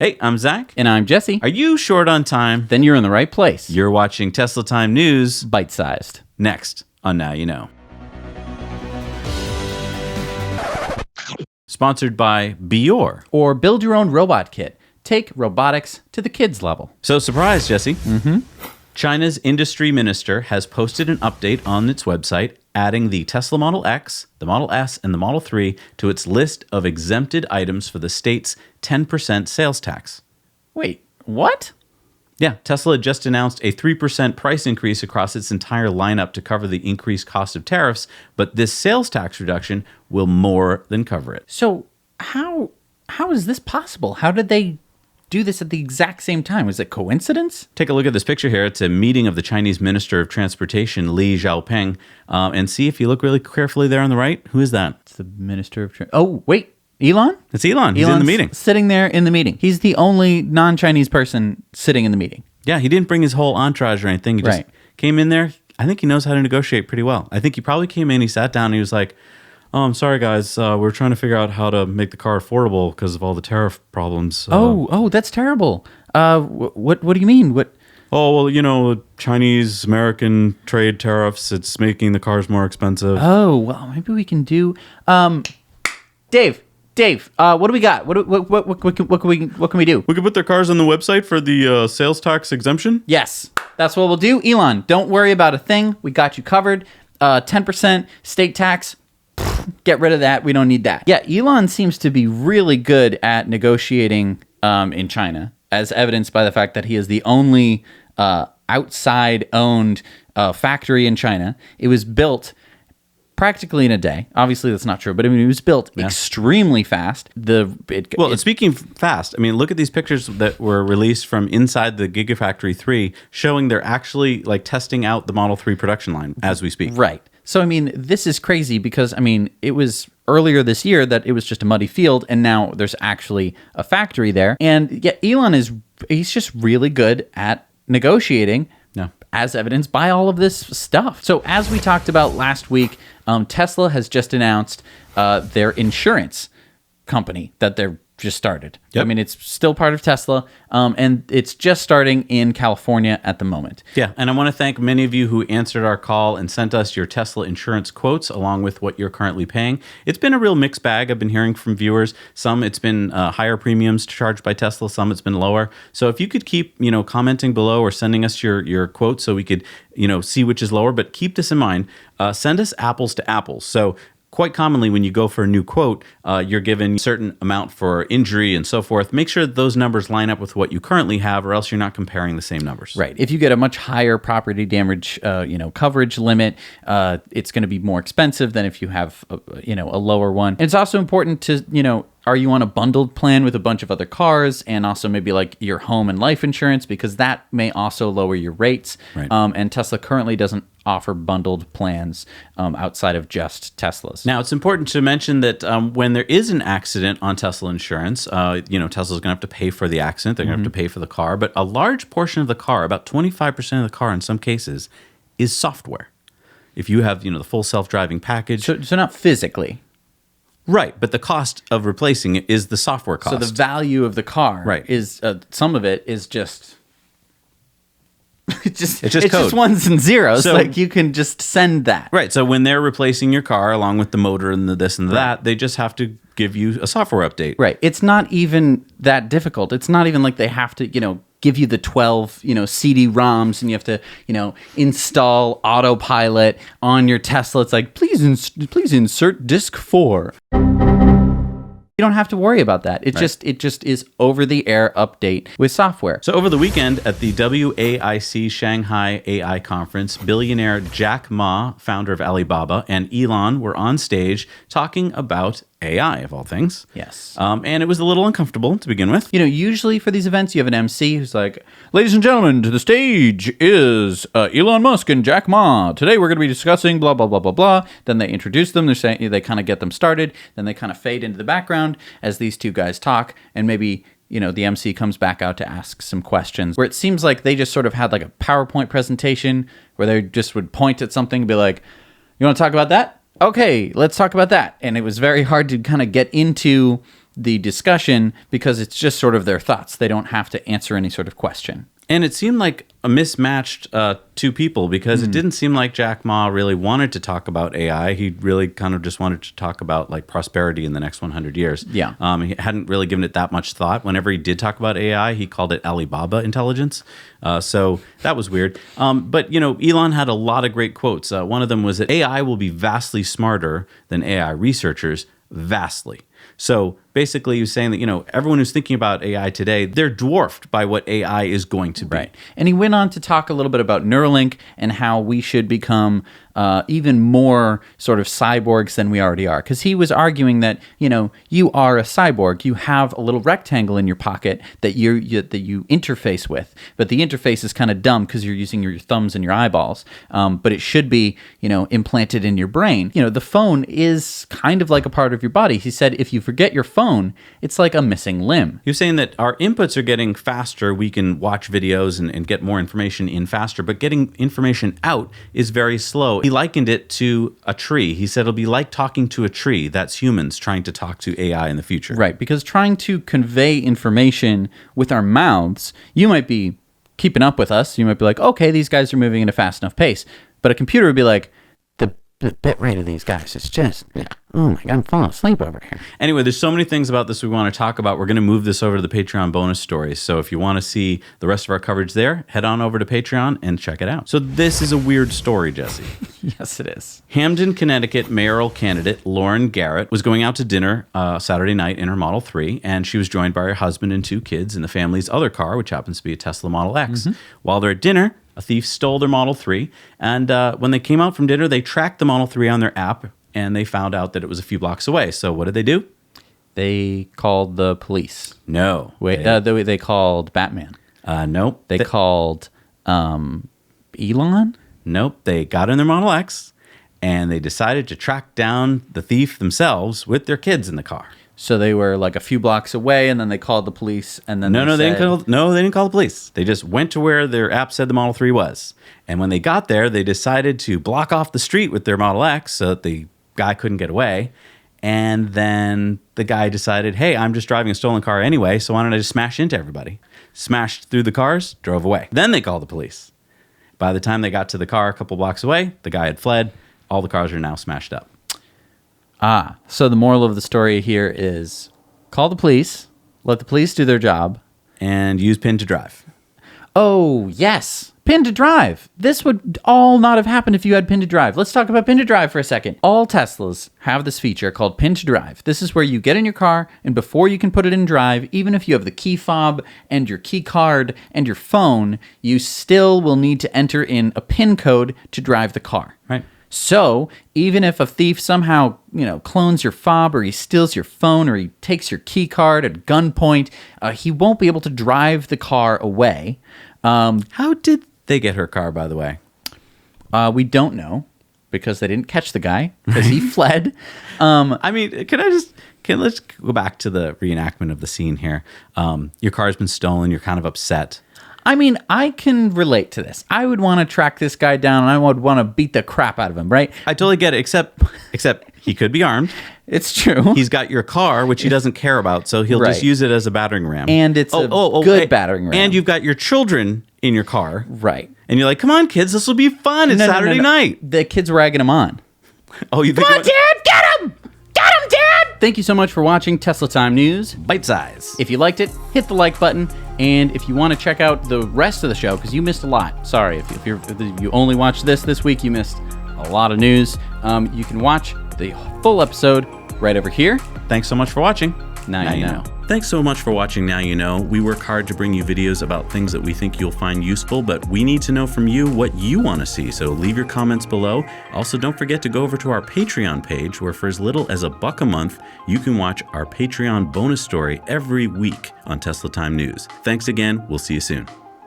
Hey, I'm Zach. And I'm Jesse. Are you short on time? Then you're in the right place. You're watching Tesla Time News. Bite-sized. Next on Now You Know. Sponsored by Bior. Or build your own robot kit. Take robotics to the kids level. So, surprise, Jesse. China's industry minister has posted an update on its website adding the Tesla Model X, the Model S, and the Model 3 to its list of exempted items for the state's 10% sales tax. Wait, what? Yeah, Tesla just announced a 3% price increase across its entire lineup to cover the increased cost of tariffs, but this sales tax reduction will more than cover it. So how is this possible? How did they do this at the exact same time? Was it coincidence? Take a look at this picture here. It's a meeting of the Chinese Minister of Transportation, Li Xiaopeng, and see if you look really carefully there on the right. Who is that? It's the Minister of Oh, wait. Elon? It's Elon. He's in the meeting. Sitting there in the meeting. He's the only non-Chinese person sitting in the meeting. Yeah, he didn't bring his whole entourage or anything. He just came in there. I think he knows how to negotiate pretty well. I think he probably came in, he sat down, and he was like, "Oh, I'm sorry, guys. We're trying to figure out how to make the car affordable because of all the tariff problems." Oh, that's terrible. What do you mean? What? Oh, well, you know, Chinese-American trade tariffs, it's making the cars more expensive. Oh, well, maybe we can do... Dave, what do we got? What can we do? We could put their cars on the website for the sales tax exemption? Yes, that's what we'll do. Elon, don't worry about a thing. We got you covered. 10% state tax. Get rid of that. We don't need that. Yeah, Elon seems to be really good at negotiating in China, as evidenced by the fact that he is the only outside-owned factory in China. It was built practically in a day. Obviously, that's not true, but I mean, it was built extremely fast. Speaking fast, I mean, look at these pictures that were released from inside the Gigafactory 3 showing they're actually like testing out the Model 3 production line as we speak. Right. So, I mean, this is crazy because, I mean, it was earlier this year that it was just a muddy field, and now there's actually a factory there. And yeah, Elon he's just really good at negotiating. Yeah. As evidenced by all of this stuff. So as we talked about last week, Tesla has just announced their insurance company that they're just started. Yep. I mean, it's still part of Tesla, and it's just starting in California at the moment. Yeah, and I want to thank many of you who answered our call and sent us your Tesla insurance quotes along with what you're currently paying. It's been a real mixed bag. I've been hearing from viewers. Some it's been higher premiums charged by Tesla. Some it's been lower. So if you could keep commenting below or sending us your quotes so we could see which is lower. But keep this in mind. Send us apples to apples. So quite commonly, when you go for a new quote, you're given a certain amount for injury and so forth. Make sure that those numbers line up with what you currently have, or else you're not comparing the same numbers. Right. If you get a much higher property damage, coverage limit, it's going to be more expensive than if you have, a lower one. And it's also important to, are you on a bundled plan with a bunch of other cars, and also maybe like your home and life insurance, because that may also lower your rates. Right. And Tesla currently doesn't offer bundled plans outside of just Teslas. Now, it's important to mention that when there is an accident on Tesla insurance, Tesla's going to have to pay for the accident. They're going to have to pay for the car. But a large portion of the car, about 25% of the car in some cases, is software. If you have, the full self-driving package. So not physically. Right, but the cost of replacing it is the software cost. So the value of the car is some of it is just it's just ones and zeros. So, like you can just send that. Right. So when they're replacing your car along with the motor and the this and that, they just have to give you a software update. Right. It's not even that difficult. It's not even like they have to, give you the 12, CD-ROMs and you have to, install autopilot on your Tesla. It's like, please insert disk 4. You don't have to worry about that. It just is over-the-air update with software. So over the weekend at the WAIC Shanghai AI conference, billionaire Jack Ma, founder of Alibaba, and Elon were on stage talking about AI, of all things. Yes. And it was a little uncomfortable to begin with. Usually for these events, you have an MC who's like, ladies and gentlemen, to the stage is Elon Musk and Jack Ma. Today we're going to be discussing blah, blah, blah, blah, blah. Then they introduce them. They kind of get them started. Then they kind of fade into the background as these two guys talk. And maybe, the MC comes back out to ask some questions, where it seems like they just sort of had like a PowerPoint presentation where they just would point at something and be like, you want to talk about that? Okay, let's talk about that. And it was very hard to kind of get into the discussion because it's just sort of their thoughts. They don't have to answer any sort of question. And it seemed like a mismatched two people because it didn't seem like Jack Ma really wanted to talk about AI. He really kind of just wanted to talk about like prosperity in the next 100 years. Yeah. He hadn't really given it that much thought. Whenever he did talk about AI, he called it Alibaba intelligence. So that was weird. But, Elon had a lot of great quotes. One of them was that AI will be vastly smarter than AI researchers, vastly. So basically, he was saying that, everyone who's thinking about AI today, they're dwarfed by what AI is going to be. Right. And he went on to talk a little bit about Neuralink and how we should become even more sort of cyborgs than we already are. Because he was arguing that, you are a cyborg. You have a little rectangle in your pocket that you interface with. But the interface is kind of dumb because you're using your thumbs and your eyeballs. But it should be, implanted in your brain. The phone is kind of like a part of your body. He said if you forget your phone, it's like a missing limb. He was saying that our inputs are getting faster. We can watch videos and get more information in faster, but getting information out is very slow. He likened it to a tree. He said it'll be like talking to a tree. That's humans trying to talk to AI in the future. Right, because trying to convey information with our mouths, you might be keeping up with us. You might be like, okay, these guys are moving at a fast enough pace. But a computer would be like, the bit rate of these guys is just, oh my God, I'm falling asleep over here. Anyway, there's so many things about this we want to talk about. We're going to move this over to the Patreon bonus stories. So if you want to see the rest of our coverage there, head on over to Patreon and check it out. So this is a weird story, Jesse. Yes, it is. Hamden, Connecticut mayoral candidate Lauren Garrett was going out to dinner Saturday night in her Model 3, and she was joined by her husband and 2 kids in the family's other car, which happens to be a Tesla Model X. While they're at dinner, a thief stole their Model 3, and when they came out from dinner, they tracked the Model 3 on their app, and they found out that it was a few blocks away. So what did they do? They called the police. No. Wait, they called Batman. Nope. They called Elon? Nope. They got in their Model X, and they decided to track down the thief themselves with their kids in the car. So they were like a few blocks away, and then they called the police, and then they didn't call the police. They just went to where their app said the Model 3 was. And when they got there, they decided to block off the street with their Model X so that the guy couldn't get away. And then the guy decided, hey, I'm just driving a stolen car anyway, so why don't I just smash into everybody? Smashed through the cars, drove away. Then they called the police. By the time they got to the car a couple blocks away, the guy had fled. All the cars are now smashed up. So the moral of the story here is call the police, let the police do their job. And use PIN to drive. Oh, yes. PIN to drive. This would all not have happened if you had PIN to drive. Let's talk about PIN to drive for a second. All Teslas have this feature called PIN to drive. This is where you get in your car, and before you can put it in drive, even if you have the key fob and your key card and your phone, you still will need to enter in a PIN code to drive the car. Right. So even if a thief somehow, clones your fob, or he steals your phone, or he takes your key card at gunpoint, he won't be able to drive the car away. How did they get her car, by the way? We don't know, because they didn't catch the guy, because he fled. Let's go back to the reenactment of the scene here. Your car's been stolen. You're kind of upset. I can relate to this. I would want to track this guy down, and I would want to beat the crap out of him, right? I totally get it, except he could be armed. It's true. He's got your car, which he doesn't care about, so he'll just use it as a battering ram. And it's a good battering ram. And you've got your children in your car. Right. And you're like, come on, kids, this will be fun. It's Saturday night. The kids were egging him on. Oh, you think come on, Dad, get him! Get him, Dad! Thank you so much for watching Tesla Time News. Bite size. If you liked it, hit the like button. And if you want to check out the rest of the show, because you missed a lot. Sorry, if you only watched this week, you missed a lot of news. You can watch the full episode right over here. Thanks so much for watching. Now you know. Thanks so much for watching Now You Know. We work hard to bring you videos about things that we think you'll find useful, but we need to know from you what you want to see, so leave your comments below. Also, don't forget to go over to our Patreon page, where for as little as $1 a month, you can watch our Patreon bonus story every week on Tesla Time News. Thanks again. We'll see you soon.